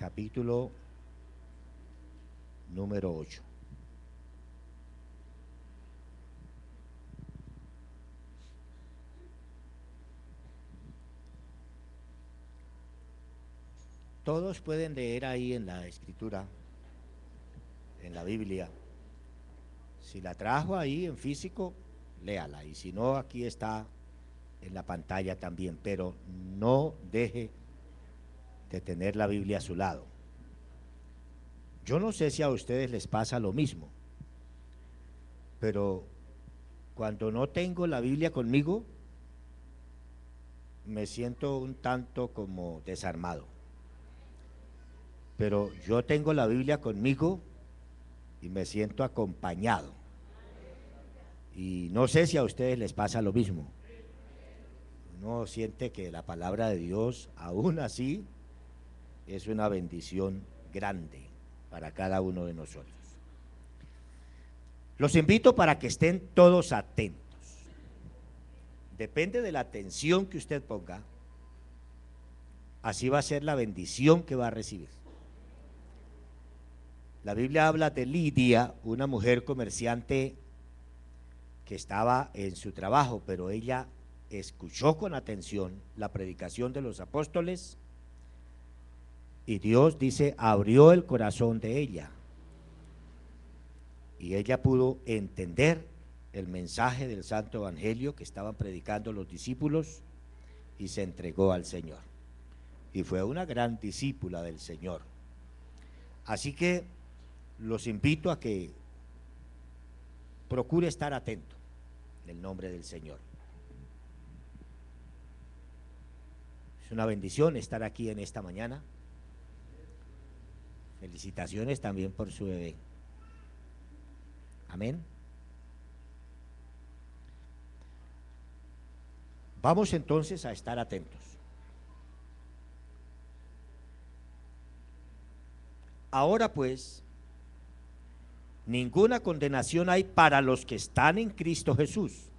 capítulo número 8. Todos pueden leer ahí en la escritura, en la Biblia. Si la trajo ahí en físico, léala, y si no, aquí está en la pantalla también, pero no deje de tener la Biblia a su lado. Yo no sé si a ustedes les pasa lo mismo, pero cuando no tengo la Biblia conmigo, me siento un tanto como desarmado. Pero yo tengo la Biblia conmigo y me siento acompañado. Y no sé si a ustedes les pasa lo mismo. Uno siente que la palabra de Dios, aún así, es una bendición grande para cada uno de nosotros. Los invito para que estén todos atentos. Depende de la atención que usted ponga, así va a ser la bendición que va a recibir. La Biblia habla de Lidia, una mujer comerciante que estaba en su trabajo, pero ella escuchó con atención la predicación de los apóstoles y Dios, dice, abrió el corazón de ella y ella pudo entender el mensaje del Santo Evangelio que estaban predicando los discípulos y se entregó al Señor y fue una gran discípula del Señor. Así que los invito a que procure estar atento en el nombre del Señor. Es una bendición estar aquí en esta mañana. Felicitaciones también por su bebé. Amén. Vamos entonces a estar atentos. Ahora pues, ninguna condenación hay para los que están en Cristo Jesús,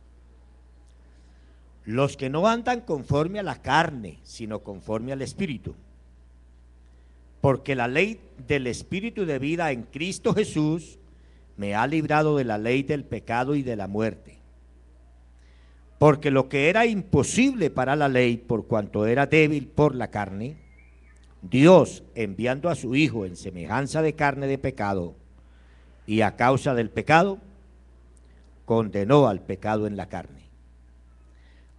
los que no andan conforme a la carne, sino conforme al Espíritu. Porque la ley del Espíritu de vida en Cristo Jesús me ha librado de la ley del pecado y de la muerte. Porque lo que era imposible para la ley, por cuanto era débil por la carne, Dios, enviando a su Hijo en semejanza de carne de pecado, y a causa del pecado, condenó al pecado en la carne,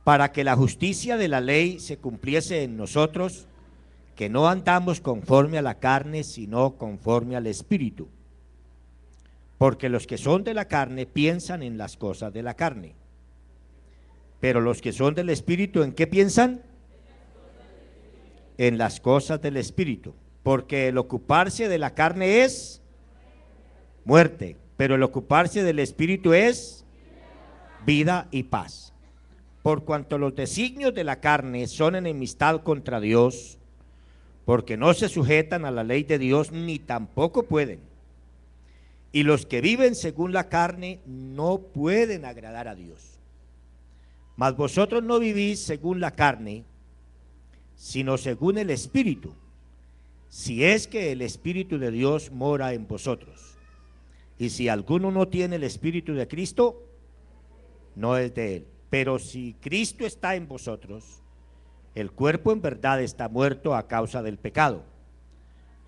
para que la justicia de la ley se cumpliese en nosotros, que no andamos conforme a la carne, sino conforme al Espíritu. Porque los que son de la carne piensan en las cosas de la carne, pero los que son del Espíritu, ¿en qué piensan? En las cosas del Espíritu. Porque el ocuparse de la carne es muerte, pero el ocuparse del Espíritu es vida y paz. Por cuanto los designios de la carne son enemistad contra Dios, porque no se sujetan a la ley de Dios, ni tampoco pueden. Y los que viven según la carne no pueden agradar a Dios. Mas vosotros no vivís según la carne, sino según el Espíritu, si es que el Espíritu de Dios mora en vosotros. Y si alguno no tiene el Espíritu de Cristo, no es de él. Pero si Cristo está en vosotros, el cuerpo en verdad está muerto a causa del pecado,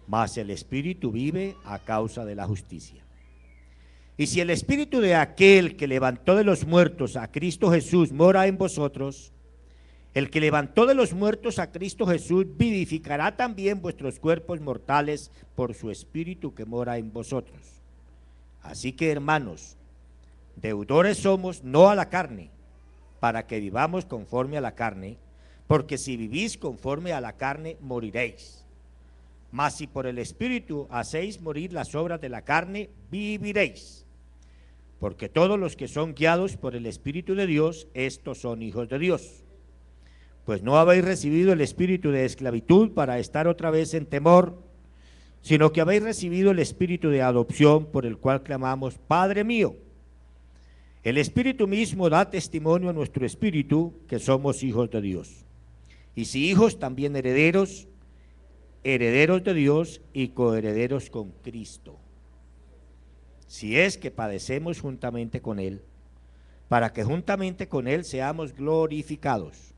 mas el Espíritu vive a causa de la justicia. Y si el Espíritu de aquel que levantó de los muertos a Cristo Jesús mora en vosotros, el que levantó de los muertos a Cristo Jesús vivificará también vuestros cuerpos mortales por su Espíritu que mora en vosotros. Así que, hermanos, deudores somos no a la carne, para que vivamos conforme a la carne, porque si vivís conforme a la carne, moriréis. Mas si por el Espíritu hacéis morir las obras de la carne, viviréis. Porque todos los que son guiados por el Espíritu de Dios, estos son hijos de Dios. Pues no habéis recibido el espíritu de esclavitud para estar otra vez en temor, sino que habéis recibido el espíritu de adopción, por el cual clamamos, Padre mío. El Espíritu mismo da testimonio a nuestro espíritu que somos hijos de Dios. Y si hijos, también herederos, herederos de Dios y coherederos con Cristo, si es que padecemos juntamente con Él, para que juntamente con Él seamos glorificados.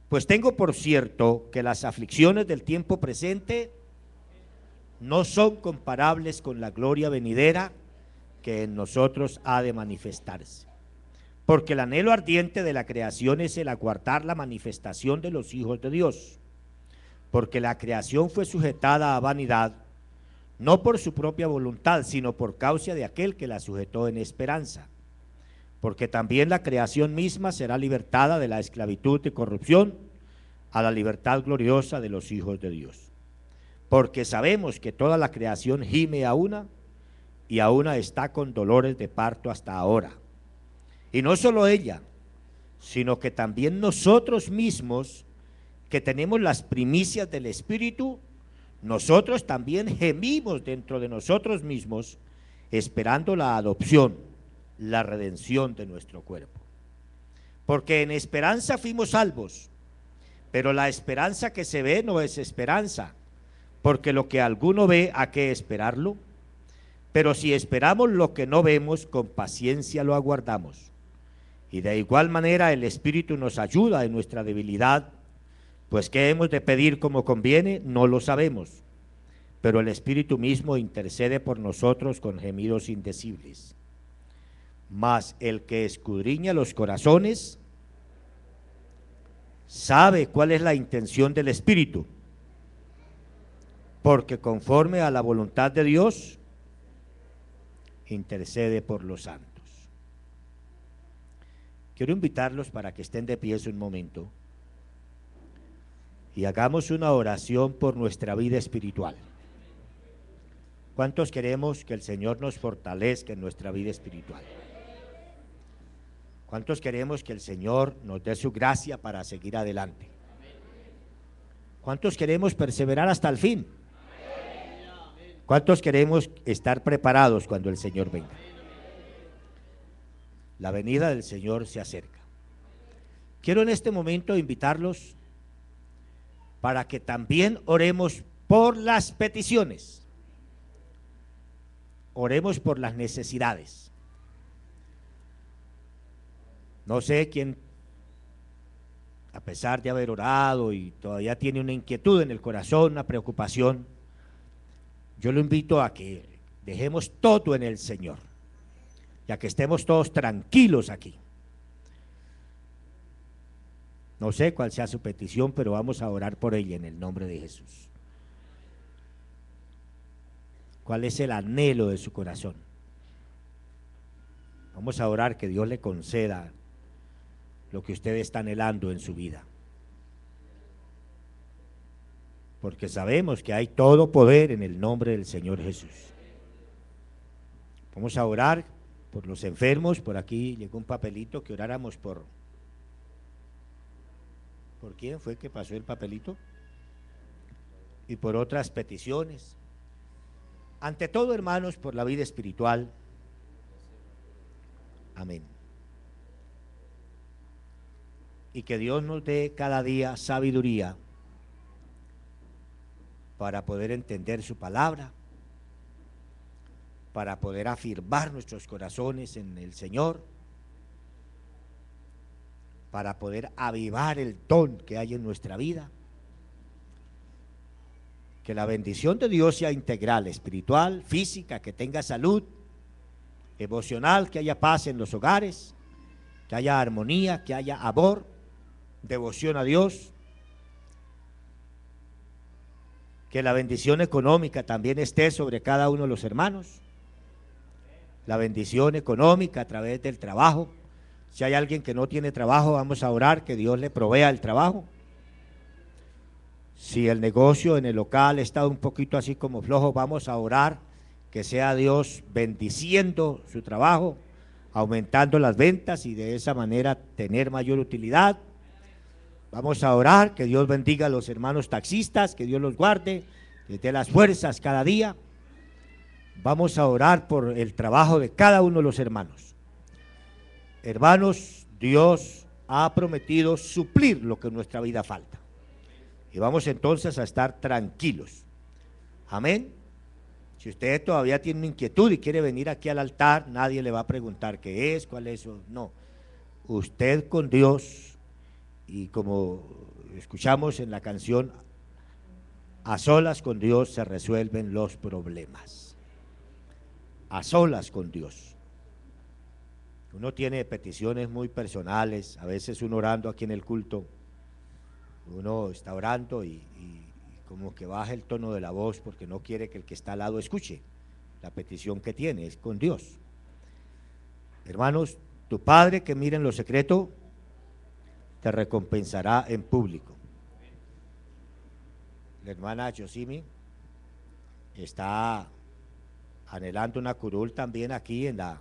Pues tengo por cierto que las aflicciones del tiempo presente no son comparables con la gloria venidera que en nosotros ha de manifestarse. Porque el anhelo ardiente de la creación es el aguardar la manifestación de los hijos de Dios. Porque la creación fue sujetada a vanidad, no por su propia voluntad, sino por causa de aquel que la sujetó en esperanza. Porque también la creación misma será libertada de la esclavitud de corrupción a la libertad gloriosa de los hijos de Dios. Porque sabemos que toda la creación gime a una, y a una está con dolores de parto hasta ahora. Y no solo ella, sino que también nosotros mismos, que tenemos las primicias del Espíritu, nosotros también gemimos dentro de nosotros mismos, esperando la adopción, la redención de nuestro cuerpo. Porque en esperanza fuimos salvos, pero la esperanza que se ve no es esperanza, porque lo que alguno ve, ¿a qué esperarlo? Pero si esperamos lo que no vemos, con paciencia lo aguardamos. Y de igual manera el Espíritu nos ayuda en nuestra debilidad, pues ¿qué hemos de pedir como conviene? No lo sabemos, pero el Espíritu mismo intercede por nosotros con gemidos indecibles. Mas el que escudriña los corazones sabe cuál es la intención del Espíritu, porque conforme a la voluntad de Dios intercede por los santos. Quiero invitarlos para que estén de pie un momento y hagamos una oración por nuestra vida espiritual. ¿Cuántos queremos que el Señor nos fortalezca en nuestra vida espiritual? ¿Cuántos queremos que el Señor nos dé su gracia para seguir adelante? ¿Cuántos queremos perseverar hasta el fin? ¿Cuántos queremos estar preparados cuando el Señor venga? La venida del Señor se acerca. Quiero en este momento invitarlos para que también oremos por las peticiones. Oremos por las necesidades. No sé quién, a pesar de haber orado y todavía tiene una inquietud en el corazón, una preocupación, yo lo invito a que dejemos todo en el Señor, ya que estemos todos tranquilos aquí. No sé cuál sea su petición, pero vamos a orar por ella en el nombre de Jesús. ¿Cuál es el anhelo de su corazón? Vamos a orar que Dios le conceda lo que usted está anhelando en su vida, porque sabemos que hay todo poder en el nombre del Señor Jesús. Vamos a orar por los enfermos. Por aquí llegó un papelito que oráramos ¿por quién fue que pasó el papelito? Y por otras peticiones. Ante todo, hermanos, por la vida espiritual. Amén. Y que Dios nos dé cada día sabiduría para poder entender su palabra, para poder afirmar nuestros corazones en el Señor, para poder avivar el don que hay en nuestra vida. Que la bendición de Dios sea integral, espiritual, física, que tenga salud, emocional, que haya paz en los hogares, que haya armonía, que haya amor, devoción a Dios. Que la bendición económica también esté sobre cada uno de los hermanos. La bendición económica a través del trabajo. Si hay alguien que no tiene trabajo, vamos a orar que Dios le provea el trabajo. Si el negocio en el local está un poquito así como flojo, vamos a orar que sea Dios bendiciendo su trabajo, aumentando las ventas y de esa manera tener mayor utilidad. Vamos a orar que Dios bendiga a los hermanos taxistas, que Dios los guarde, les dé las fuerzas cada día. Vamos a orar por el trabajo de cada uno de los hermanos. Hermanos, Dios ha prometido suplir lo que en nuestra vida falta. Y vamos entonces a estar tranquilos. Amén. Si usted todavía tiene una inquietud y quiere venir aquí al altar, nadie le va a preguntar qué es, cuál es, no. Usted con Dios, y como escuchamos en la canción, a solas con Dios se resuelven los problemas. A solas con Dios. Uno tiene peticiones muy personales, a veces uno orando aquí en el culto, uno está orando y como que baja el tono de la voz porque no quiere que el que está al lado escuche la petición que tiene, es con Dios. Hermanos, tu Padre que mira en lo secreto te recompensará en público. La hermana Yosimi está anhelando una curul también aquí en la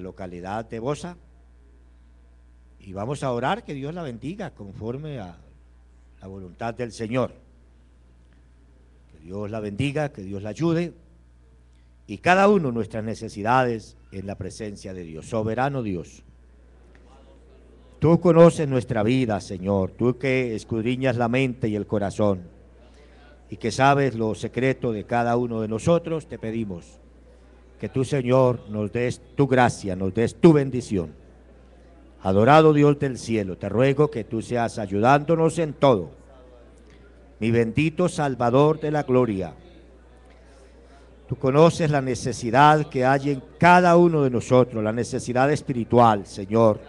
localidad de Bosa, y vamos a orar que Dios la bendiga conforme a la voluntad del Señor. Que Dios la bendiga, que Dios la ayude, y cada uno nuestras necesidades en la presencia de Dios. Soberano Dios, tú conoces nuestra vida, Señor, tú que escudriñas la mente y el corazón y que sabes lo secreto de cada uno de nosotros, te pedimos que tú, Señor, nos des tu gracia, nos des tu bendición. Adorado Dios del cielo, te ruego que tú seas ayudándonos en todo, mi bendito Salvador de la gloria. Tú conoces la necesidad que hay en cada uno de nosotros, la necesidad espiritual, Señor,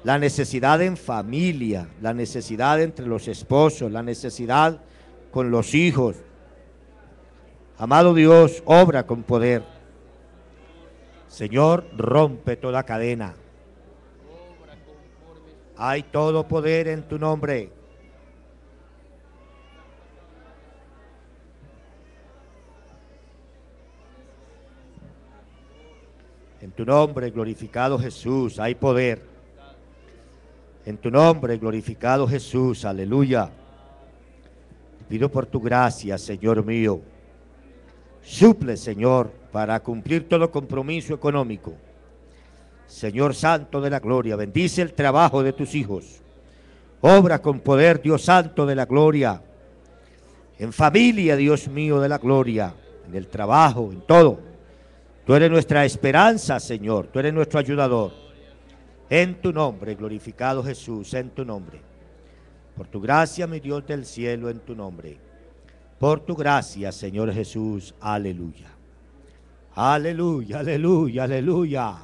la necesidad en familia, la necesidad entre los esposos, la necesidad con los hijos. Amado Dios, obra con poder. Señor, rompe toda cadena. Hay todo poder en tu nombre. En tu nombre, glorificado Jesús, hay poder. En tu nombre, glorificado Jesús, aleluya. Te pido por tu gracia, Señor mío. Suple, Señor, para cumplir todo compromiso económico. Señor Santo de la gloria, bendice el trabajo de tus hijos. Obra con poder, Dios Santo de la gloria. En familia, Dios mío de la gloria. En el trabajo, en todo. Tú eres nuestra esperanza, Señor. Tú eres nuestro ayudador. En tu nombre, glorificado Jesús, en tu nombre. Por tu gracia, mi Dios del cielo, en tu nombre. Por tu gracia, Señor Jesús, aleluya. Aleluya, aleluya, aleluya.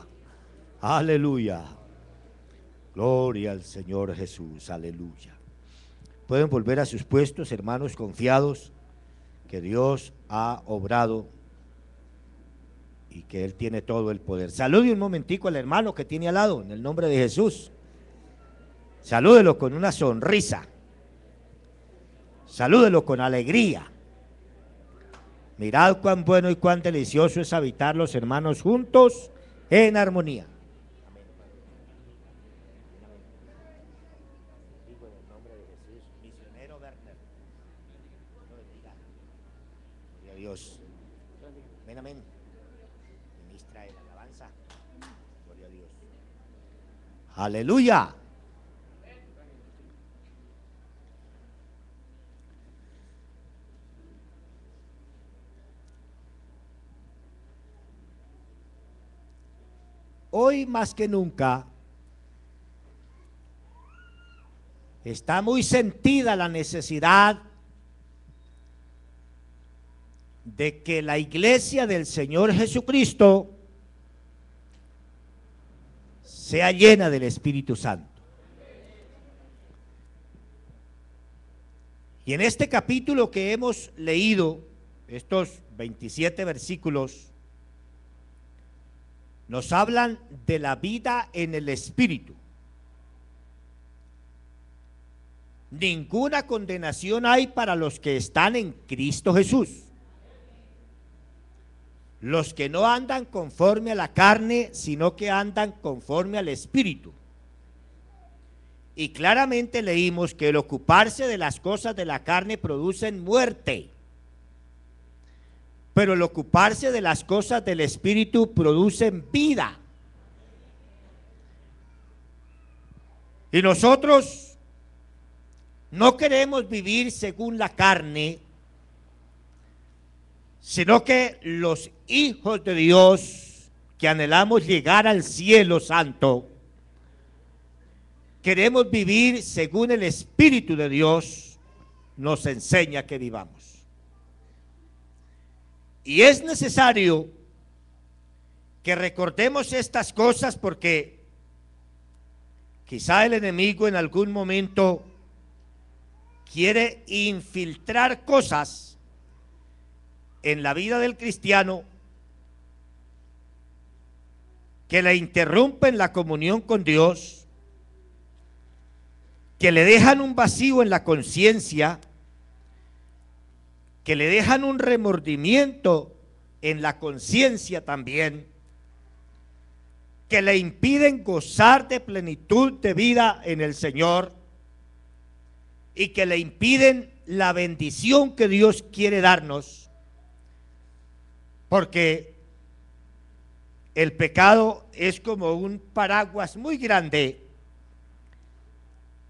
Aleluya. Gloria al Señor Jesús, aleluya. Pueden volver a sus puestos, hermanos, confiados que Dios ha obrado y que Él tiene todo el poder. Salude un momentico al hermano que tiene al lado, en el nombre de Jesús. Salúdelo con una sonrisa. Salúdelo con alegría. Mirad cuán bueno y cuán delicioso es habitar los hermanos juntos en armonía. Digo en el nombre de Jesús, misionero Werner. Gloria a Dios. Amén, amén. Ministra de la alabanza. Gloria a Dios. Aleluya. Hoy más que nunca está muy sentida la necesidad de que la iglesia del Señor Jesucristo sea llena del Espíritu Santo. Y en este capítulo que hemos leído, estos 27 versículos, nos hablan de la vida en el Espíritu. Ninguna condenación hay para los que están en Cristo Jesús. Los que no andan conforme a la carne, sino que andan conforme al Espíritu. Y claramente leímos que el ocuparse de las cosas de la carne producen muerte. Pero el ocuparse de las cosas del Espíritu producen vida. Y nosotros no queremos vivir según la carne, sino que los hijos de Dios que anhelamos llegar al cielo santo, queremos vivir según el Espíritu de Dios nos enseña que vivamos. Y es necesario que recordemos estas cosas porque quizá el enemigo en algún momento quiere infiltrar cosas en la vida del cristiano que le interrumpen la comunión con Dios, que le dejan un vacío en la conciencia, que le dejan un remordimiento en la conciencia también, que le impiden gozar de plenitud de vida en el Señor y que le impiden la bendición que Dios quiere darnos, porque el pecado es como un paraguas muy grande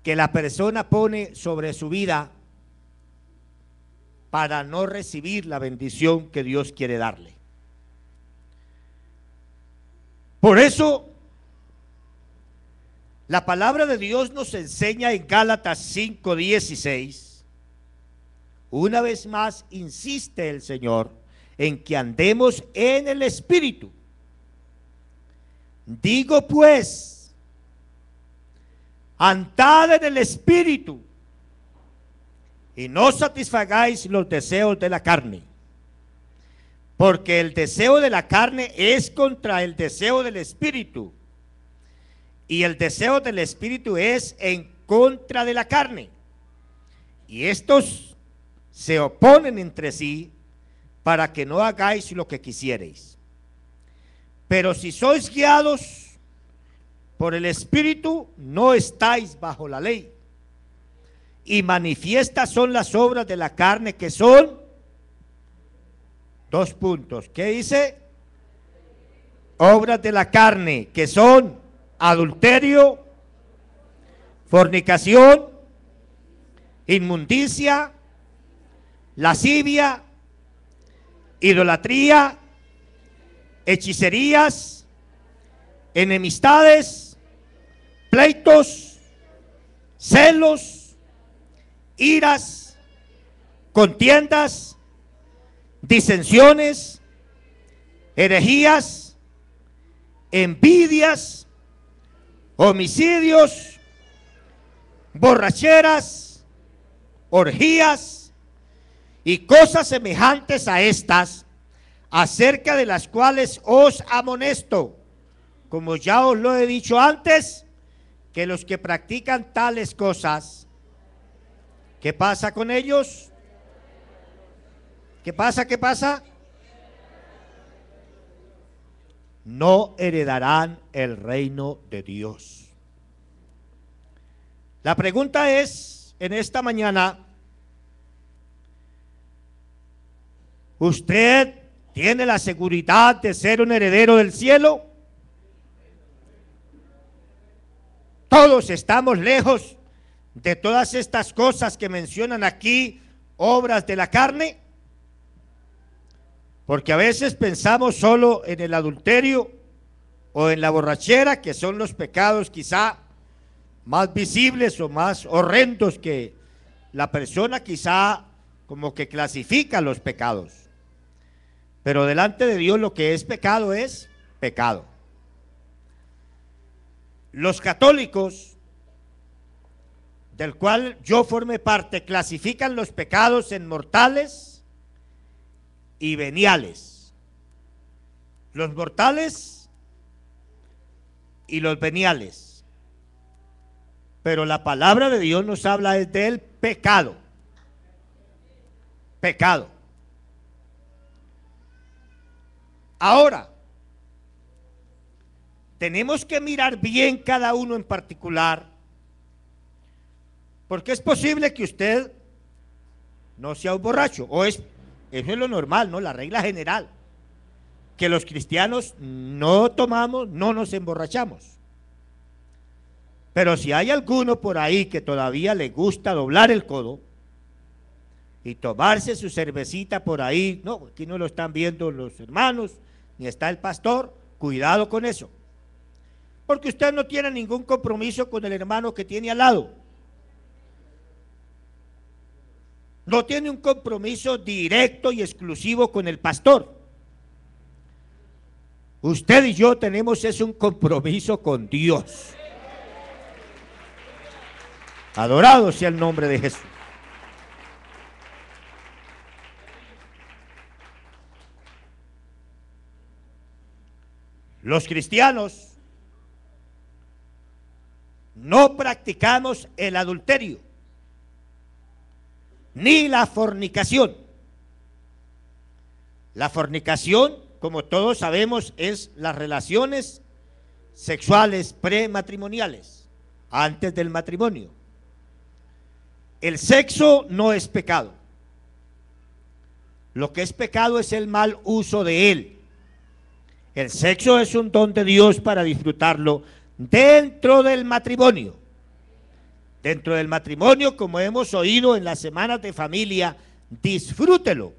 que la persona pone sobre su vida para no recibir la bendición que Dios quiere darle. Por eso, la palabra de Dios nos enseña en Gálatas 5:16, una vez más insiste el Señor en que andemos en el Espíritu. Digo pues, andad en el Espíritu y no satisfagáis los deseos de la carne, porque el deseo de la carne es contra el deseo del Espíritu, y el deseo del Espíritu es en contra de la carne, y estos se oponen entre sí para que no hagáis lo que quisiereis. Pero si sois guiados por el Espíritu, no estáis bajo la ley. Y manifiestas son las obras de la carne, que son, dos puntos, ¿qué dice? Obras de la carne, que son adulterio, fornicación, inmundicia, lascivia, idolatría, hechicerías, enemistades, pleitos, celos, iras, contiendas, disensiones, herejías, envidias, homicidios, borracheras, orgías y cosas semejantes a estas, acerca de las cuales os amonesto, como ya os lo he dicho antes, que los que practican tales cosas, ¿qué pasa con ellos? ¿Qué pasa? ¿Qué pasa? No heredarán el reino de Dios. La pregunta es, en esta mañana, ¿usted tiene la seguridad de ser un heredero del cielo? Todos estamos lejos de todas estas cosas que mencionan aquí, obras de la carne, porque a veces pensamos solo en el adulterio o en la borrachera, que son los pecados quizá más visibles o más horrendos que la persona quizá como que clasifica los pecados. Pero delante de Dios lo que es pecado es pecado. Los católicos, del cual yo formé parte, clasifican los pecados en mortales y veniales. Los mortales y los veniales. Pero la palabra de Dios nos habla del pecado. Pecado. Ahora, tenemos que mirar bien cada uno en particular, porque es posible que usted no sea un borracho, eso es lo normal, ¿no? La regla general, que los cristianos no tomamos, no nos emborrachamos. Pero si hay alguno por ahí que todavía le gusta doblar el codo y tomarse su cervecita por ahí, no, aquí no lo están viendo los hermanos, ni está el pastor, cuidado con eso. Porque usted no tiene ningún compromiso con el hermano que tiene al lado. No tiene un compromiso directo y exclusivo con el pastor. Usted y yo tenemos un compromiso con Dios. Adorado sea el nombre de Jesús. Los cristianos no practicamos el adulterio ni la fornicación. La fornicación, como todos sabemos, es las relaciones sexuales prematrimoniales, antes del matrimonio. El sexo no es pecado. Lo que es pecado es el mal uso de él. El sexo es un don de Dios para disfrutarlo dentro del matrimonio. Dentro del matrimonio, como hemos oído en las semanas de familia, disfrútelo,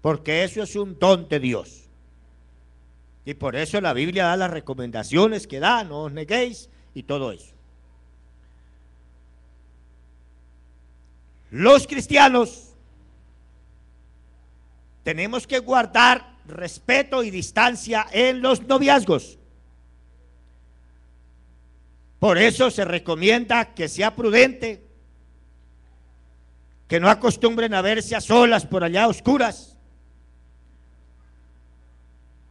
porque eso es un don de Dios. Y por eso la Biblia da las recomendaciones que da, no os neguéis y todo eso. Los cristianos tenemos que guardar respeto y distancia en los noviazgos. Por eso se recomienda que sea prudente, que no acostumbren a verse a solas por allá a oscuras,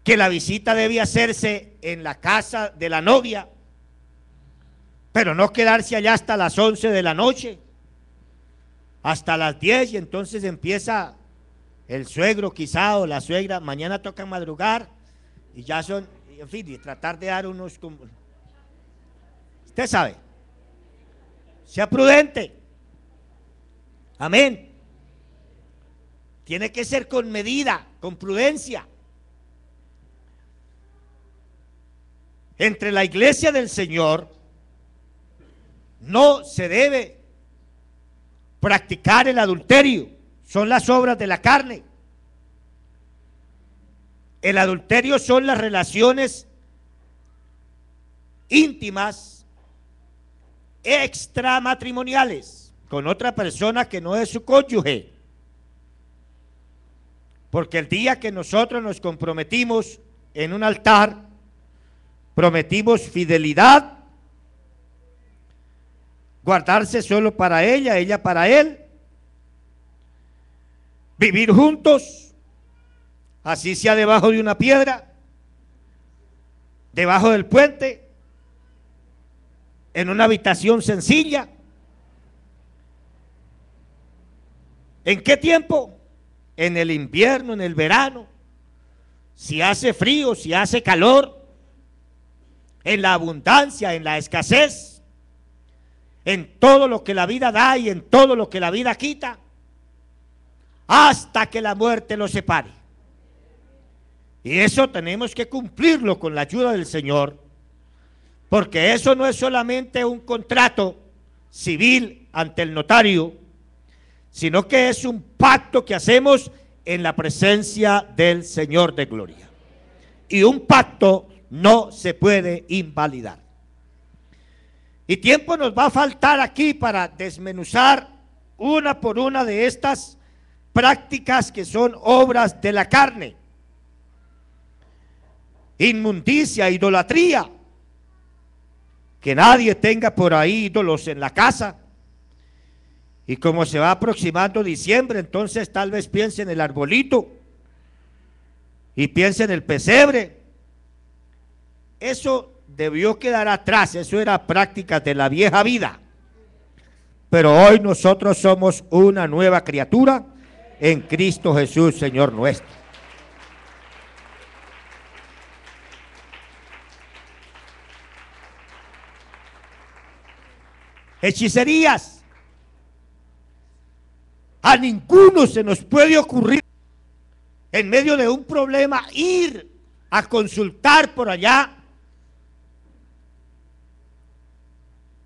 que la visita debe hacerse en la casa de la novia, pero no quedarse allá hasta las 11 de la noche, hasta las 10, y entonces empieza el suegro quizá o la suegra, mañana toca madrugar, y ya son, en fin, y tratar de dar unos, usted sabe, sea prudente, amén, tiene que ser con medida, con prudencia. Entre la iglesia del Señor no se debe practicar el adulterio, son las obras de la carne. El adulterio son las relaciones íntimas extramatrimoniales con otra persona que no es su cónyuge. Porque el día que nosotros nos comprometimos en un altar, prometimos fidelidad, guardarse solo para ella para él, vivir juntos, así sea debajo de una piedra, debajo del puente, en una habitación sencilla. ¿En qué tiempo? En el invierno, en el verano, si hace frío, si hace calor, en la abundancia, en la escasez, en todo lo que la vida da y en todo lo que la vida quita, hasta que la muerte los separe. Y eso tenemos que cumplirlo con la ayuda del Señor, porque eso no es solamente un contrato civil ante el notario, sino que es un pacto que hacemos en la presencia del Señor de gloria. Y un pacto no se puede invalidar. Y tiempo nos va a faltar aquí para desmenuzar una por una de estas prácticas que son obras de la carne. Inmundicia, idolatría, que nadie tenga por ahí ídolos en la casa. Y como se va aproximando diciembre, entonces tal vez piense en el arbolito y piense en el pesebre. Eso debió quedar atrás, eso era práctica de la vieja vida. Pero hoy nosotros somos una nueva criatura en Cristo Jesús, Señor nuestro. Hechicerías. A ninguno se nos puede ocurrir en medio de un problema ir a consultar por allá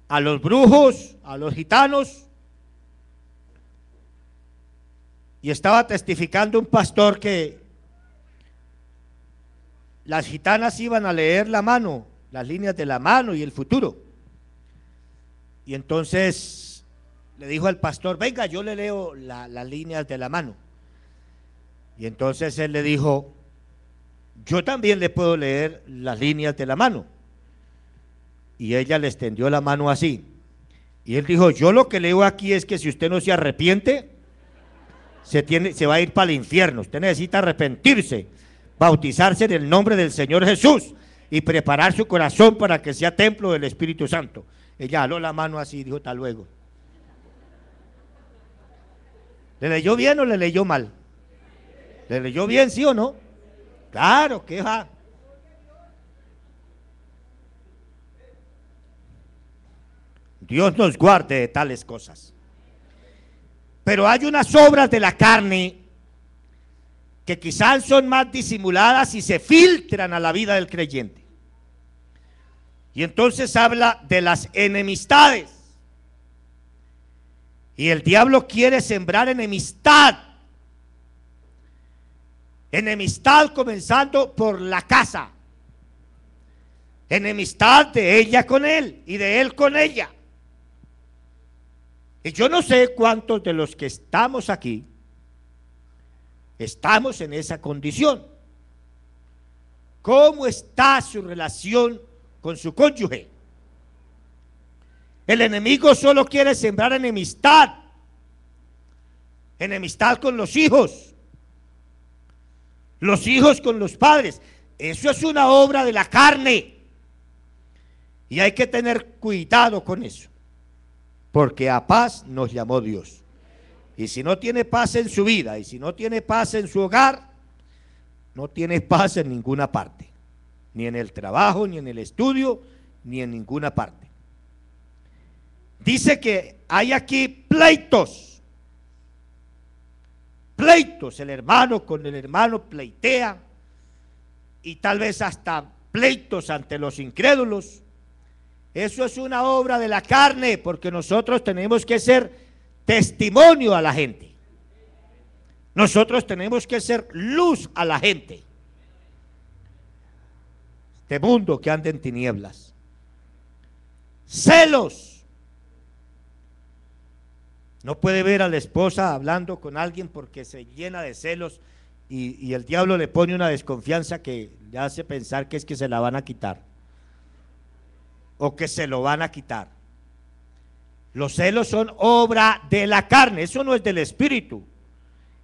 a los brujos, a los gitanos. Y estaba testificando un pastor que las gitanas iban a leer la mano, las líneas de la mano y el futuro. Y entonces le dijo al pastor: venga, yo le leo las líneas de la mano. Y entonces él le dijo: yo también le puedo leer las líneas de la mano. Y ella le extendió la mano así. Y él dijo: yo lo que leo aquí es que si usted no se arrepiente, se va a ir para el infierno. Usted necesita arrepentirse, bautizarse en el nombre del Señor Jesús y preparar su corazón para que sea templo del Espíritu Santo. Ella aló la mano así y dijo: hasta luego. ¿Le leyó bien o le leyó mal? ¿Le leyó bien, sí o no? Claro, que va. Dios nos guarde de tales cosas. Pero hay unas obras de la carne que quizás son más disimuladas y se filtran a la vida del creyente. Y entonces habla de las enemistades. Y el diablo quiere sembrar enemistad. Enemistad comenzando por la casa. Enemistad de ella con él y de él con ella. Y yo no sé cuántos de los que estamos aquí estamos en esa condición. ¿Cómo está su relación con su cónyuge? El enemigo solo quiere sembrar enemistad. Enemistad con los hijos con los padres. Eso es una obra de la carne. Y hay que tener cuidado con eso. Porque a paz nos llamó Dios. Y si no tiene paz en su vida, y si no tiene paz en su hogar, no tiene paz en ninguna parte. Ni en el trabajo, ni en el estudio, ni en ninguna parte. Dice que hay aquí pleitos. Pleitos, el hermano con el hermano pleitea. Y tal vez hasta pleitos ante los incrédulos. Eso es una obra de la carne, porque nosotros tenemos que ser testimonio a la gente. Nosotros tenemos que ser luz a la gente. Este mundo que anda en tinieblas. Celos. No puede ver a la esposa hablando con alguien porque se llena de celos y el diablo le pone una desconfianza que le hace pensar que es que se la van a quitar. O que se lo van a quitar. Los celos son obra de la carne. Eso no es del espíritu.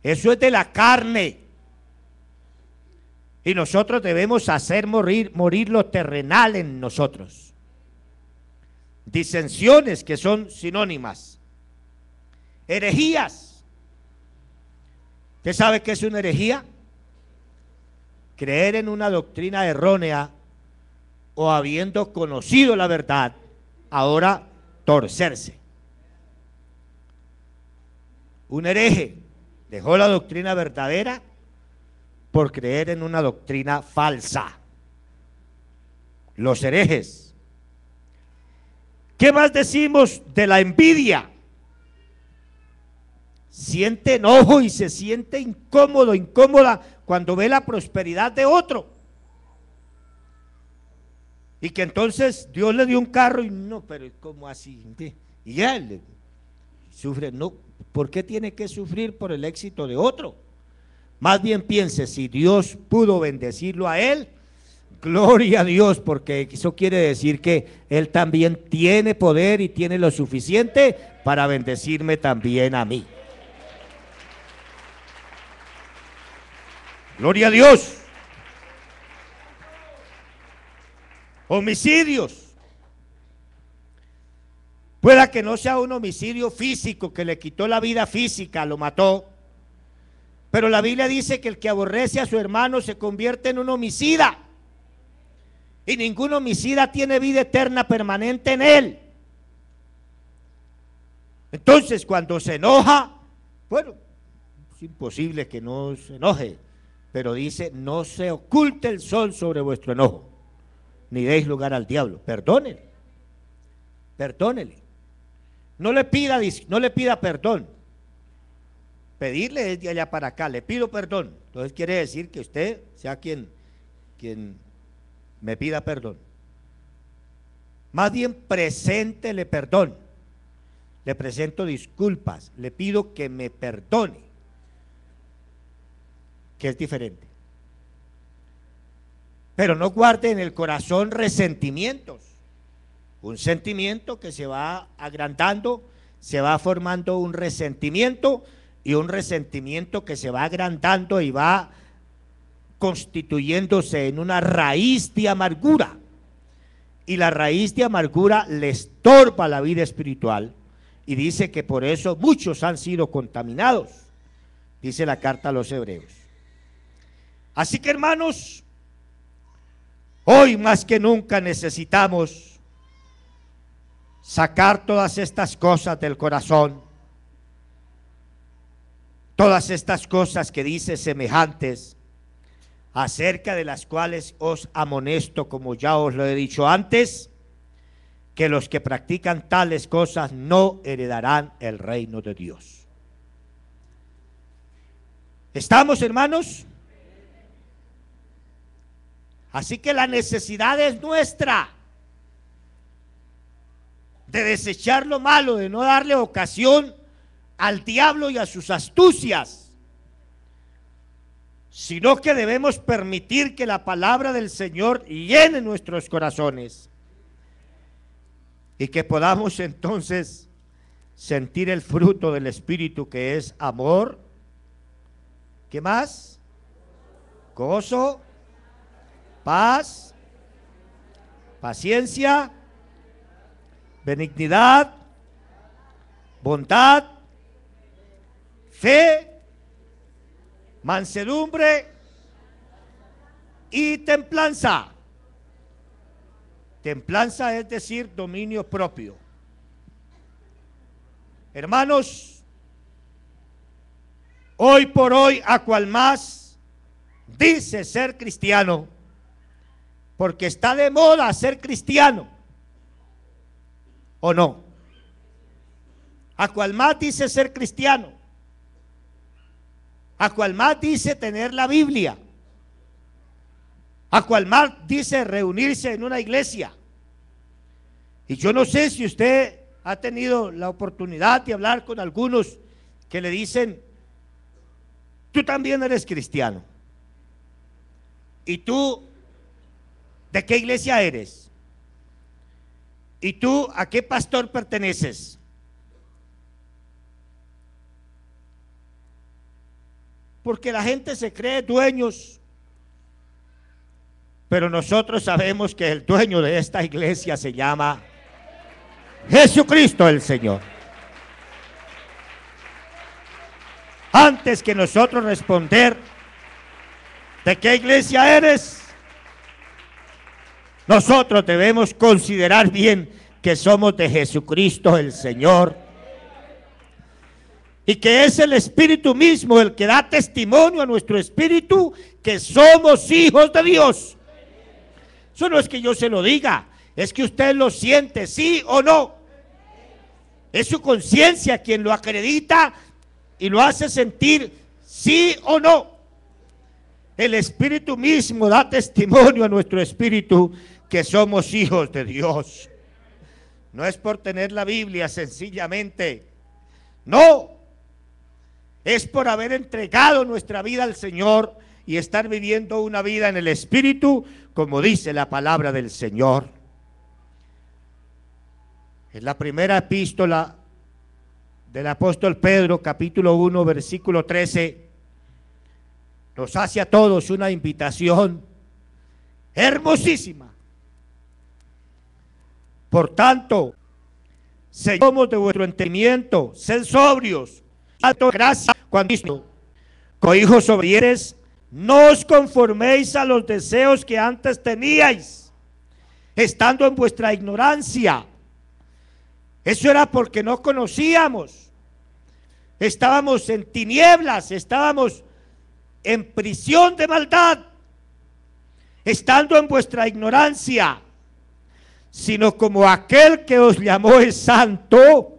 Eso es de la carne. Y nosotros debemos hacer morir lo terrenal en nosotros. Disensiones que son sinónimas. Herejías. ¿Usted sabe qué es una herejía? Creer en una doctrina errónea o habiendo conocido la verdad, ahora torcerse. Un hereje dejó la doctrina verdadera por creer en una doctrina falsa. Los herejes. ¿Qué más decimos de la envidia? Siente enojo y se siente incómoda cuando ve la prosperidad de otro. Y que entonces Dios le dio un carro y no, pero ¿cómo así? Y ya él sufre. No, ¿por qué tiene que sufrir por el éxito de otro? Más bien piense, si Dios pudo bendecirlo a él, gloria a Dios, porque eso quiere decir que él también tiene poder y tiene lo suficiente para bendecirme también a mí. Gloria a Dios. Homicidios. Pueda que no sea un homicidio físico que le quitó la vida física, lo mató. Pero la Biblia dice que el que aborrece a su hermano se convierte en un homicida. Y ningún homicida tiene vida eterna permanente en él. Entonces, cuando se enoja, bueno, es imposible que no se enoje. Pero dice: no se oculte el sol sobre vuestro enojo, ni deis lugar al diablo. Perdonen. perdónele. No le pida perdón. Pedirle es de allá para acá, le pido perdón. Entonces quiere decir que usted sea quien me pida perdón. Más bien preséntele perdón. Le presento disculpas, le pido que me perdone, que es diferente. Pero no guarde en el corazón resentimientos. Un sentimiento que se va agrandando, se va formando un resentimiento, y un resentimiento que se va agrandando y va constituyéndose en una raíz de amargura. Y la raíz de amargura le estorba la vida espiritual, y dice que por eso muchos han sido contaminados, dice la carta a los Hebreos. Así que, hermanos, hoy más que nunca necesitamos sacar todas estas cosas del corazón, todas estas cosas que dice semejantes, acerca de las cuales os amonesto, como ya os lo he dicho antes, que los que practican tales cosas no heredarán el reino de Dios. ¿Estamos, hermanos? Así que la necesidad es nuestra de desechar lo malo, de no darle ocasión al diablo y a sus astucias, sino que debemos permitir que la palabra del Señor llene nuestros corazones y que podamos entonces sentir el fruto del Espíritu, que es amor, ¿qué más? Gozo, paz, paciencia, benignidad, bondad, fe, mansedumbre y templanza. Templanza es decir, dominio propio. Hermanos, hoy por hoy, a cual más dice ser cristiano, porque está de moda ser cristiano, ¿o no? A cual más dice ser cristiano, a cual más dice tener la Biblia, a cual más dice reunirse en una iglesia. Y yo no sé si usted ha tenido la oportunidad de hablar con algunos que le dicen: tú también eres cristiano. ¿Y tú de qué iglesia eres? ¿Y tú a qué pastor perteneces? Porque la gente se cree dueños, pero nosotros sabemos que el dueño de esta iglesia se llama Jesucristo el Señor. Antes que nosotros responder de qué iglesia eres, nosotros debemos considerar bien que somos de Jesucristo el Señor, y que es el Espíritu mismo el que da testimonio a nuestro espíritu que somos hijos de Dios. Eso no es que yo se lo diga, es que usted lo siente, sí o no. Es su conciencia quien lo acredita y lo hace sentir sí o no. El Espíritu mismo da testimonio a nuestro espíritu que somos hijos de Dios. No es por tener la Biblia sencillamente, no. Es por haber entregado nuestra vida al Señor y estar viviendo una vida en el Espíritu, como dice la palabra del Señor. En la primera epístola del apóstol Pedro, capítulo 1, versículo 13, nos hace a todos una invitación hermosísima. Por tanto, somos de vuestro entendimiento, sed sobrios, alto gracia cuando dijo: como hijos obedientes, no os conforméis a los deseos que antes teníais, estando en vuestra ignorancia. Eso era porque no conocíamos, estábamos en tinieblas, estábamos en prisión de maldad, estando en vuestra ignorancia, sino como aquel que os llamó es santo,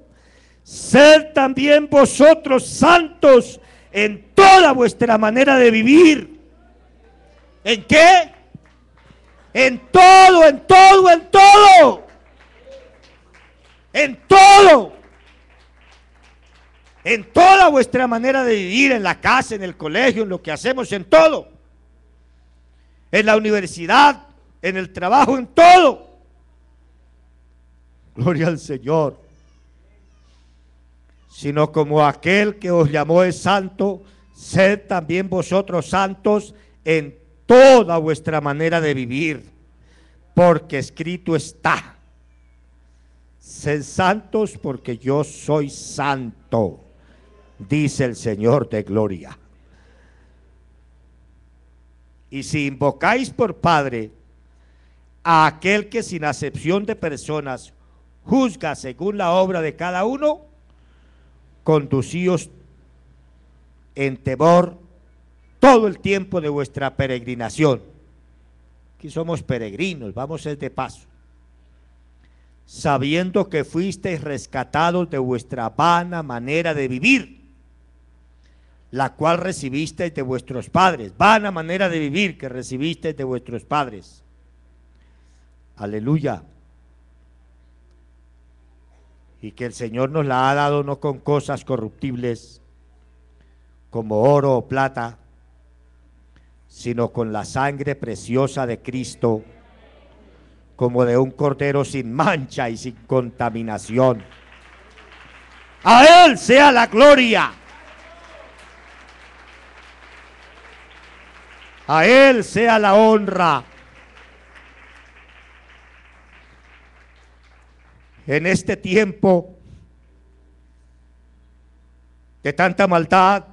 sed también vosotros santos en toda vuestra manera de vivir. ¿En qué? En todo, en todo, en todo. En todo. En toda vuestra manera de vivir, en la casa, en el colegio, en lo que hacemos, en todo. En la universidad, en el trabajo, en todo. Gloria al Señor. Sino como aquel que os llamó es santo, sed también vosotros santos en toda vuestra manera de vivir, porque escrito está: sed santos porque yo soy santo, dice el Señor de gloria. Y si invocáis por Padre a aquel que sin acepción de personas juzga según la obra de cada uno, conducíos en temor todo el tiempo de vuestra peregrinación. Aquí somos peregrinos, vamos de paso. Sabiendo que fuisteis rescatados de vuestra vana manera de vivir, la cual recibisteis de vuestros padres. Vana manera de vivir que recibisteis de vuestros padres. Aleluya. Y que el Señor nos la ha dado no con cosas corruptibles, como oro o plata, sino con la sangre preciosa de Cristo, como de un cordero sin mancha y sin contaminación. A Él sea la gloria. A Él sea la honra. En este tiempo de tanta maldad,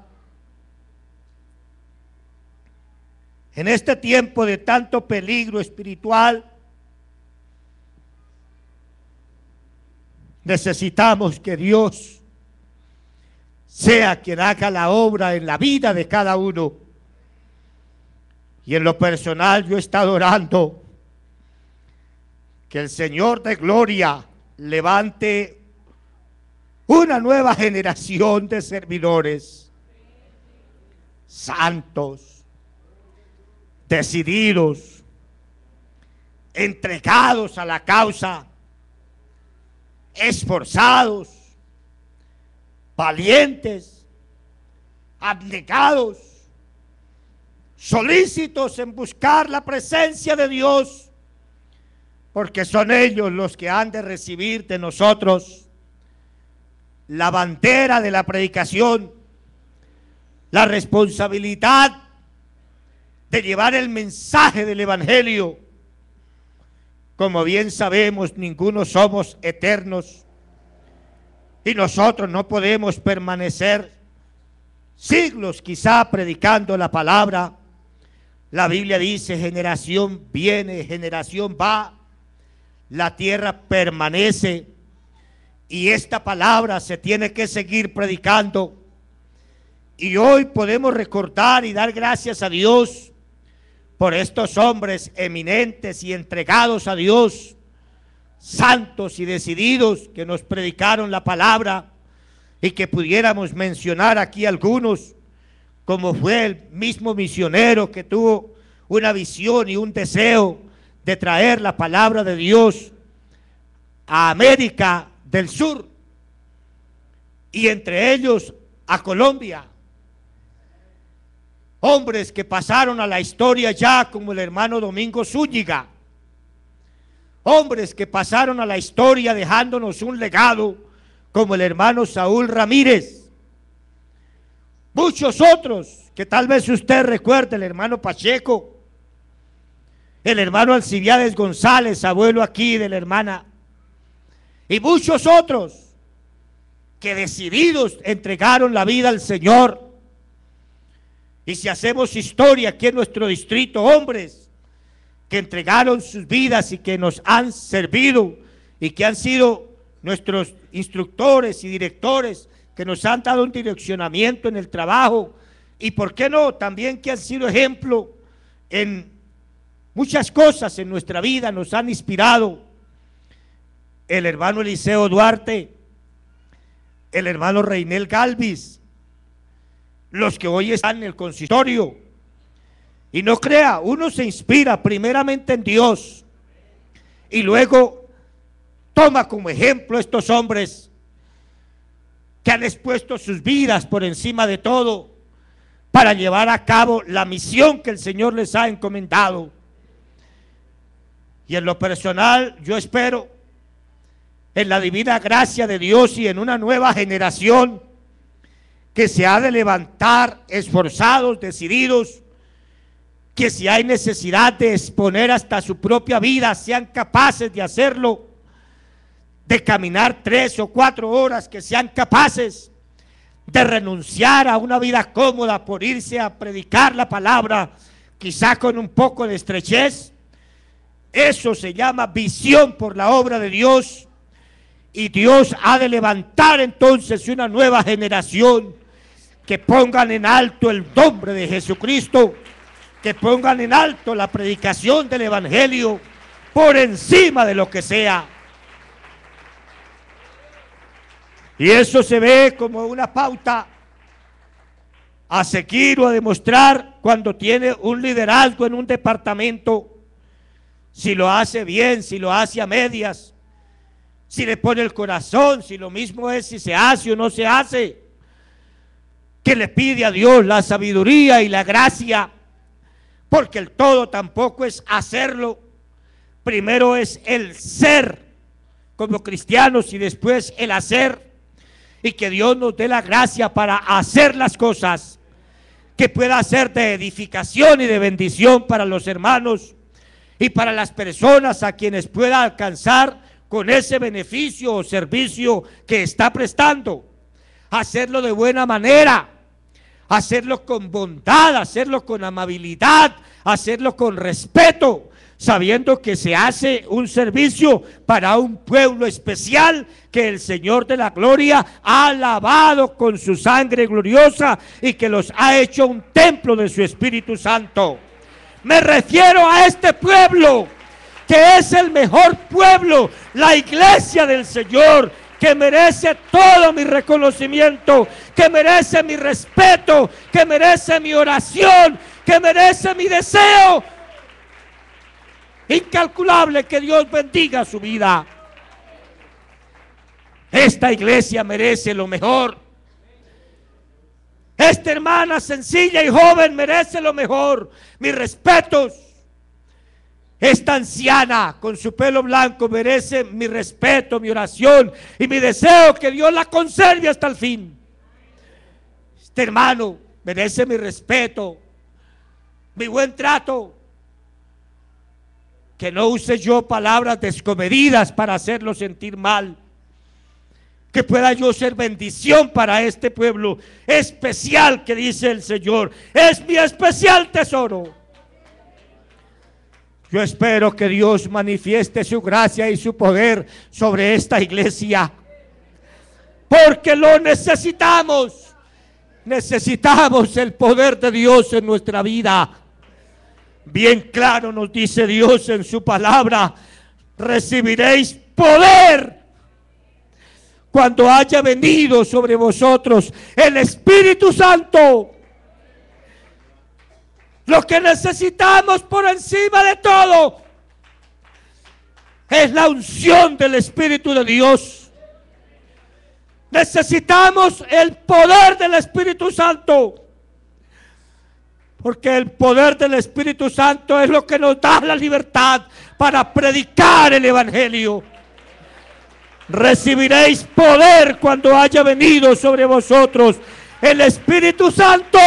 en este tiempo de tanto peligro espiritual, necesitamos que Dios sea quien haga la obra en la vida de cada uno. Y en lo personal yo he estado orando que el Señor de gloria levante una nueva generación de servidores santos, decididos, entregados a la causa, esforzados, valientes, abnegados, solícitos en buscar la presencia de Dios, porque son ellos los que han de recibir de nosotros la bandera de la predicación, la responsabilidad de llevar el mensaje del Evangelio. Como bien sabemos, ninguno somos eternos y nosotros no podemos permanecer siglos quizá predicando la palabra. La Biblia dice: generación viene, generación va, la tierra permanece, y esta palabra se tiene que seguir predicando. Y hoy podemos recordar y dar gracias a Dios por estos hombres eminentes y entregados a Dios, santos y decididos, que nos predicaron la palabra, y que pudiéramos mencionar aquí algunos, como fue el mismo misionero que tuvo una visión y un deseo de traer la palabra de Dios a América del Sur, y entre ellos a Colombia. Hombres que pasaron a la historia ya, como el hermano Domingo Zúñiga. Hombres que pasaron a la historia dejándonos un legado, como el hermano Saúl Ramírez. Muchos otros que tal vez usted recuerde: el hermano Pacheco, el hermano Alcibiades González, abuelo aquí de la hermana, y muchos otros que decididos entregaron la vida al Señor. Y si hacemos historia aquí en nuestro distrito, hombres que entregaron sus vidas y que nos han servido y que han sido nuestros instructores y directores, que nos han dado un direccionamiento en el trabajo, y por qué no, también que han sido ejemplo en muchas cosas en nuestra vida, nos han inspirado. el hermano Eliseo Duarte, el hermano Reinel Galvis, los que hoy están en el consistorio. Y no crea, uno se inspira primeramente en Dios y luego toma como ejemplo a estos hombres que han expuesto sus vidas por encima de todo para llevar a cabo la misión que el Señor les ha encomendado. Y en lo personal, yo espero en la divina gracia de Dios y en una nueva generación que se ha de levantar esforzados, decididos, que si hay necesidad de exponer hasta su propia vida, sean capaces de hacerlo, de caminar 3 o 4 horas, que sean capaces de renunciar a una vida cómoda por irse a predicar la palabra, quizá con un poco de estrechez. Eso se llama visión por la obra de Dios, y Dios ha de levantar entonces una nueva generación que pongan en alto el nombre de Jesucristo, que pongan en alto la predicación del evangelio por encima de lo que sea. Y eso se ve como una pauta a seguir o a demostrar cuando tiene un liderazgo en un departamento, si lo hace bien, si lo hace a medias, si le pone el corazón, si lo mismo es si se hace o no se hace, que le pide a Dios la sabiduría y la gracia, porque el todo tampoco es hacerlo, primero es el ser como cristianos y después el hacer. Y que Dios nos dé la gracia para hacer las cosas que pueda ser de edificación y de bendición para los hermanos y para las personas a quienes pueda alcanzar con ese beneficio o servicio que está prestando. Hacerlo de buena manera, hacerlo con bondad, hacerlo con amabilidad, hacerlo con respeto, sabiendo que se hace un servicio para un pueblo especial que el Señor de la gloria ha lavado con su sangre gloriosa y que los ha hecho un templo de su Espíritu Santo. Me refiero a este pueblo, que es el mejor pueblo, la iglesia del Señor, que merece todo mi reconocimiento, que merece mi respeto, que merece mi oración, que merece mi deseo incalculable. Que Dios bendiga su vida. Esta iglesia merece lo mejor. Esta hermana sencilla y joven merece lo mejor. Mis respetos. Esta anciana con su pelo blanco merece mi respeto, mi oración y mi deseo, que Dios la conserve hasta el fin. Este hermano merece mi respeto, mi buen trato. Que no use yo palabras descomedidas para hacerlo sentir mal. Que pueda yo ser bendición para este pueblo especial que dice el Señor. Es mi especial tesoro. Yo espero que Dios manifieste su gracia y su poder sobre esta iglesia, porque lo necesitamos. Necesitamos el poder de Dios en nuestra vida. Bien claro nos dice Dios en su palabra: recibiréis poder cuando haya venido sobre vosotros el Espíritu Santo. Lo que necesitamos por encima de todo es la unción del Espíritu de Dios. Necesitamos el poder del Espíritu Santo, porque el poder del Espíritu Santo es lo que nos da la libertad para predicar el evangelio. Recibiréis poder cuando haya venido sobre vosotros el Espíritu Santo,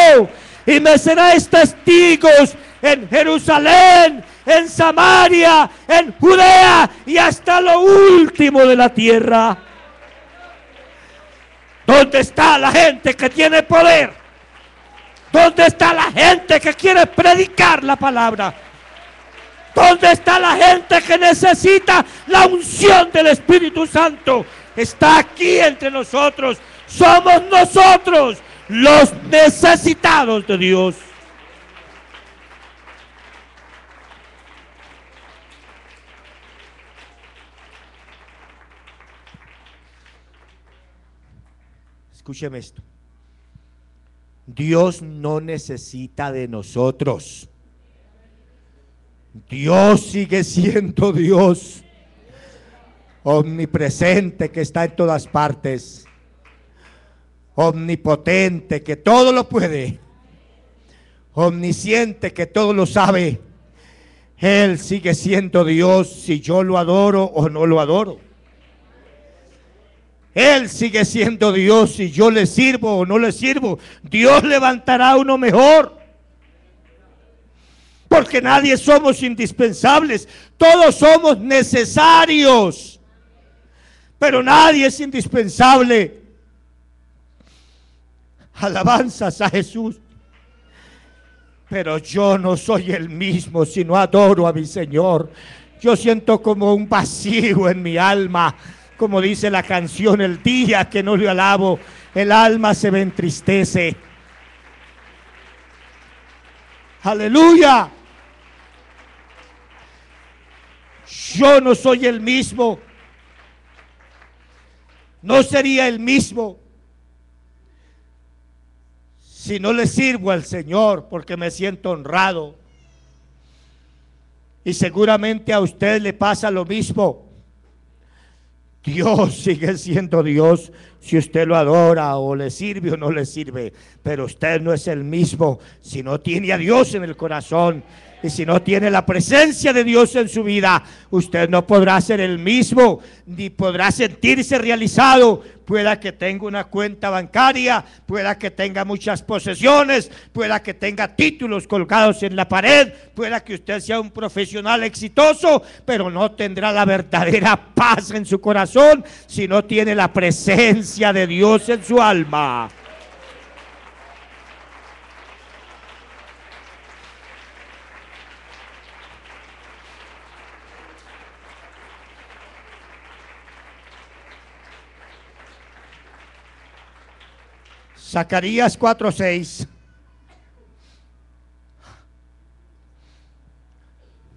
y me seréis testigos en Jerusalén, en Samaria, en Judea y hasta lo último de la tierra. ¿Dónde está la gente que tiene poder? ¿Dónde está la gente que quiere predicar la palabra? ¿Dónde está la gente que necesita la unción del Espíritu Santo? Está aquí entre nosotros. Somos nosotros los necesitados de Dios. escúcheme esto. Dios no necesita de nosotros. Dios sigue siendo Dios, omnipresente, que está en todas partes, omnipotente, que todo lo puede, omnisciente, que todo lo sabe. Él sigue siendo Dios, si yo lo adoro o no lo adoro. Él sigue siendo Dios, si yo le sirvo o no le sirvo. Dios levantará a uno mejor, porque nadie somos indispensables, todos somos necesarios, pero nadie es indispensable. Alabanzas a Jesús. Pero yo no soy el mismo si no adoro a mi Señor. Yo siento como un vacío en mi alma, como dice la canción, el día que no le alabo, el alma se me entristece. Aleluya. Yo no soy el mismo, no sería el mismo si no le sirvo al Señor, porque me siento honrado. Y seguramente a usted le pasa lo mismo. Dios sigue siendo Dios si usted lo adora o le sirve o no le sirve, pero usted no es el mismo si no tiene a Dios en el corazón. Y si no tiene la presencia de Dios en su vida, usted no podrá ser el mismo, ni podrá sentirse realizado. Pueda que tenga una cuenta bancaria, pueda que tenga muchas posesiones, pueda que tenga títulos colgados en la pared, pueda que usted sea un profesional exitoso, pero no tendrá la verdadera paz en su corazón si no tiene la presencia de Dios en su alma. Zacarías 4:6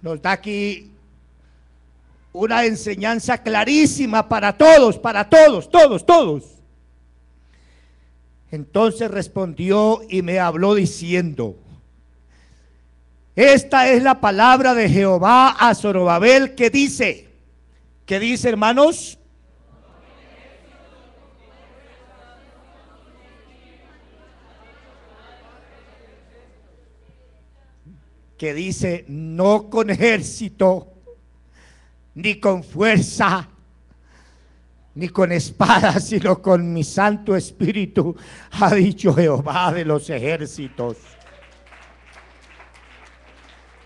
nos da aquí una enseñanza clarísima para todos, todos. Entonces respondió y me habló diciendo: esta es la palabra de Jehová a Zorobabel, que dice, hermanos, que dice, no con ejército, ni con fuerza, ni con espada, sino con mi Santo Espíritu, ha dicho Jehová de los ejércitos.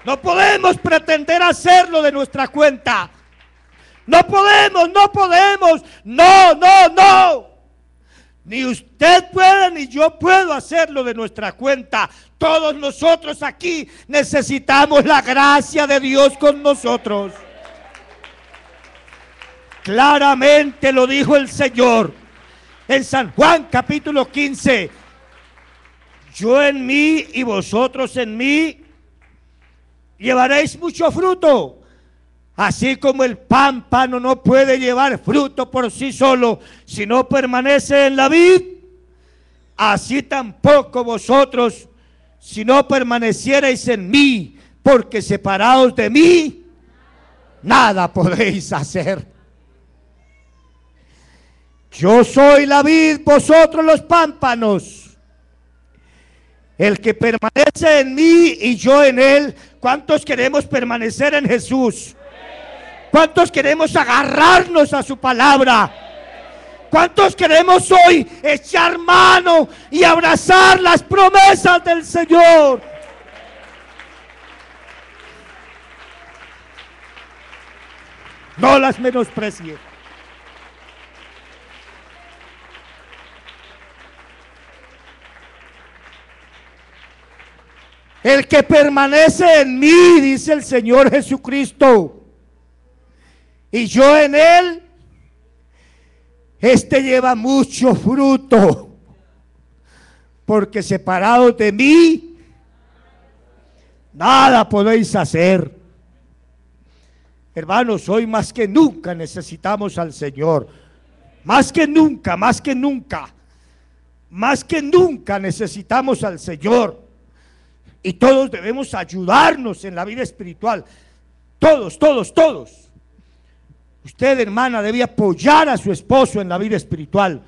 No podemos pretender hacerlo de nuestra cuenta. No podemos. No. Ni usted puede, ni yo puedo hacerlo de nuestra cuenta. Todos nosotros aquí necesitamos la gracia de Dios con nosotros. Claramente lo dijo el Señor en San Juan capítulo 15. Yo en mí y vosotros en mí llevaréis mucho fruto. Así como el pámpano no puede llevar fruto por sí solo si no permanece en la vid, así tampoco vosotros si no permanecierais en mí, porque separados de mí nada podéis hacer. Yo soy la vid, vosotros los pámpanos. El que permanece en mí y yo en él. ¿Cuántos queremos permanecer en Jesús? ¿Cuántos queremos agarrarnos a su palabra? ¿Cuántos queremos hoy echar mano y abrazar las promesas del Señor? No las menosprecie. El que permanece en mí, dice el Señor Jesucristo, y yo en él, este lleva mucho fruto, porque separados de mí nada podéis hacer. Hermanos, hoy más que nunca necesitamos al Señor, más que nunca. más que nunca necesitamos al Señor. Y todos debemos ayudarnos en la vida espiritual. Todos, todos, todos. Usted, hermana, debe apoyar a su esposo en la vida espiritual.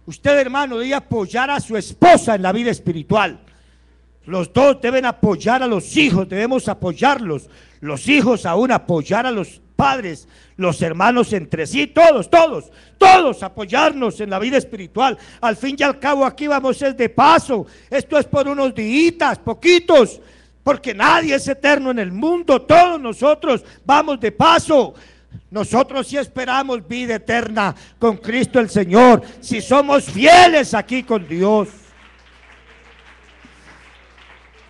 Usted, hermano, debe apoyar a su esposa en la vida espiritual. Los dos deben apoyar a los hijos, debemos apoyarlos. Los hijos aún apoyar a los padres, los hermanos entre sí, todos, todos, todos apoyarnos en la vida espiritual. Al fin y al cabo aquí vamos es de paso. Esto es por unos días, poquitos, porque nadie es eterno en el mundo. Todos nosotros vamos de paso. Nosotros sí esperamos vida eterna con Cristo el Señor, si somos fieles aquí con Dios.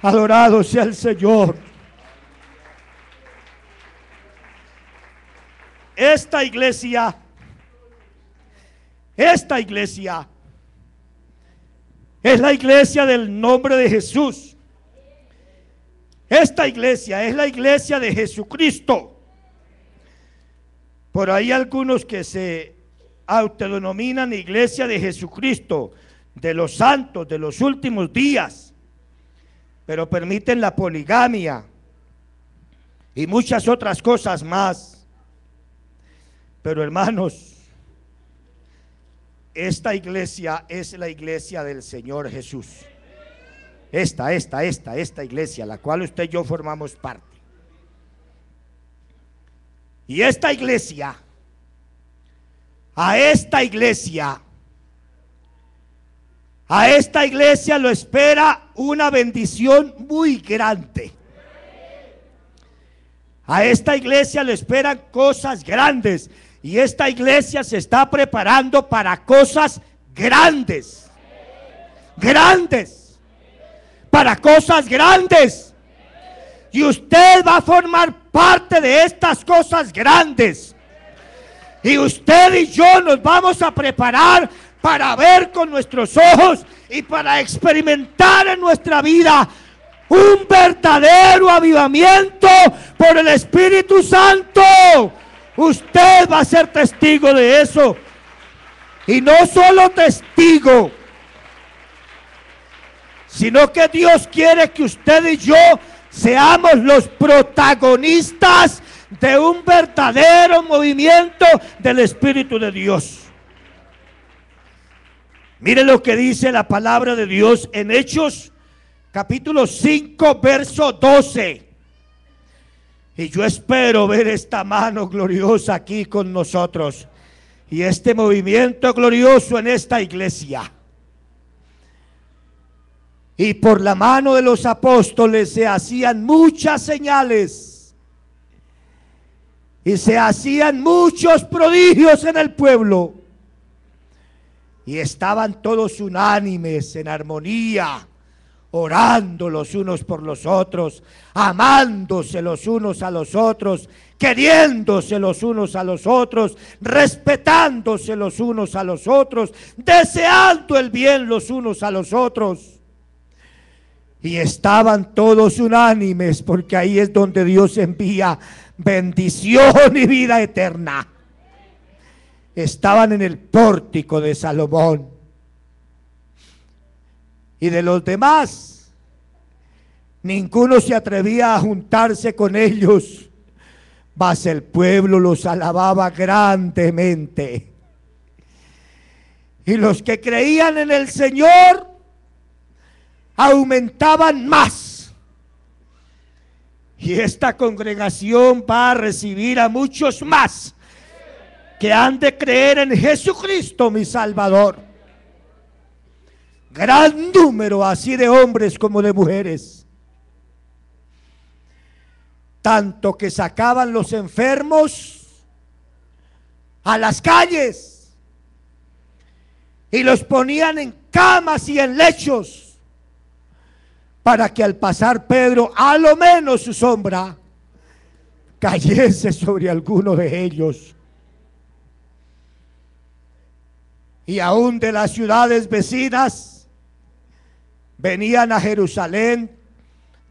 Adorado sea el Señor. Esta iglesia es la iglesia del nombre de Jesús. Esta iglesia es la iglesia de Jesucristo. Por ahí algunos que se autodenominan iglesia de Jesucristo, de los santos, de los últimos días, pero permiten la poligamia y muchas otras cosas más. Pero hermanos, esta iglesia es la iglesia del Señor Jesús. Esta iglesia, la cual usted y yo formamos parte. Y a esta iglesia lo espera una bendición muy grande. A esta iglesia le esperan cosas grandes. Y esta iglesia se está preparando para cosas grandes. Grandes. Para cosas grandes. Y usted va a formar parte de estas cosas grandes. Y usted y yo nos vamos a preparar para ver con nuestros ojos y para experimentar en nuestra vida un verdadero avivamiento por el Espíritu Santo. Usted va a ser testigo de eso. Y no solo testigo, sino que Dios quiere que usted y yo seamos los protagonistas de un verdadero movimiento del Espíritu de Dios. Mire lo que dice la palabra de Dios en Hechos capítulo 5 verso 12. Y yo espero ver esta mano gloriosa aquí con nosotros y este movimiento glorioso en esta iglesia. Y por la mano de los apóstoles se hacían muchas señales y se hacían muchos prodigios en el pueblo. Y estaban todos unánimes en armonía, orando los unos por los otros, amándose los unos a los otros, queriéndose los unos a los otros, respetándose los unos a los otros, deseando el bien los unos a los otros. Y estaban todos unánimes, porque ahí es donde Dios envía bendición y vida eterna. Estaban en el pórtico de Salomón. Y de los demás, ninguno se atrevía a juntarse con ellos, mas el pueblo los alababa grandemente. Y los que creían en el Señor aumentaban más. Y esta congregación va a recibir a muchos más que han de creer en Jesucristo, mi Salvador. Gran número así de hombres como de mujeres, tanto que sacaban los enfermos a las calles y los ponían en camas y en lechos, para que al pasar Pedro, a lo menos su sombra cayese sobre alguno de ellos. Y aún de las ciudades vecinas venían a Jerusalén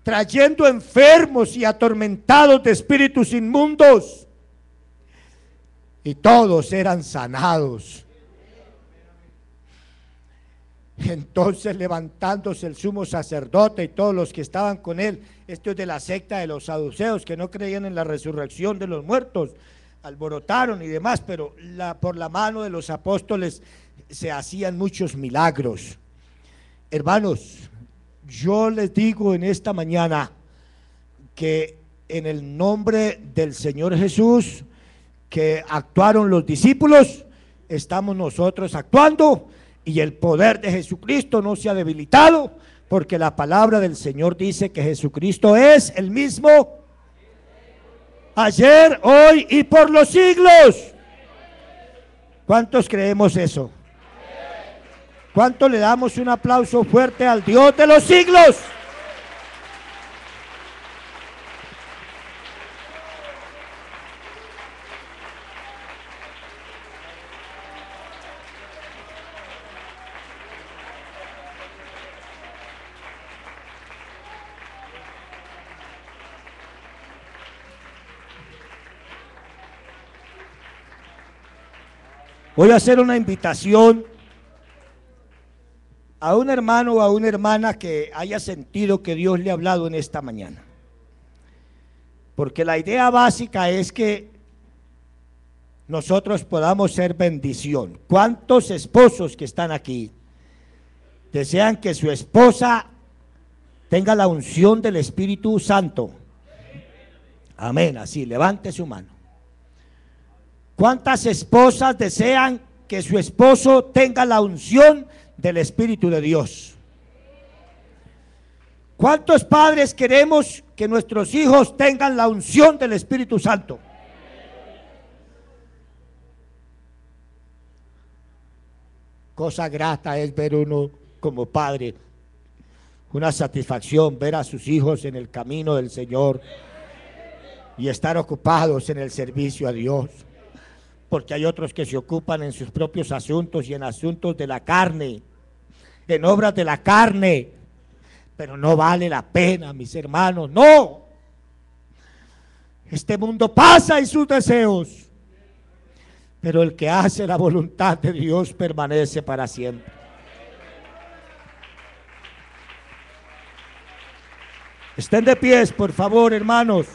trayendo enfermos y atormentados de espíritus inmundos, y todos eran sanados. Entonces, levantándose el sumo sacerdote y todos los que estaban con él, esto es de la secta de los saduceos, que no creían en la resurrección de los muertos, alborotaron y demás, pero por la mano de los apóstoles se hacían muchos milagros. Hermanos, yo les digo en esta mañana que en el nombre del Señor Jesús, que actuaron los discípulos, estamos nosotros actuando, y el poder de Jesucristo no se ha debilitado, porque la palabra del Señor dice que Jesucristo es el mismo ayer, hoy y por los siglos. ¿Cuántos creemos eso? ¿Cuánto le damos un aplauso fuerte al Dios de los siglos? Voy a hacer una invitación a un hermano o a una hermana que haya sentido que Dios le ha hablado en esta mañana. Porque la idea básica es que nosotros podamos ser bendición. ¿Cuántos esposos que están aquí desean que su esposa tenga la unción del Espíritu Santo? Amén, así, levante su mano. ¿Cuántas esposas desean que su esposo tenga la unción del Espíritu de Dios? ¿Cuántos padres queremos que nuestros hijos tengan la unción del Espíritu Santo? Cosa grata es ver uno como padre, una satisfacción ver a sus hijos en el camino del Señor y estar ocupados en el servicio a Dios. Porque hay otros que se ocupan en sus propios asuntos y en asuntos de la carne, en obras de la carne, pero no vale la pena, mis hermanos, no. Este mundo pasa y sus deseos, pero el que hace la voluntad de Dios permanece para siempre. Estén de pies, por favor, hermanos.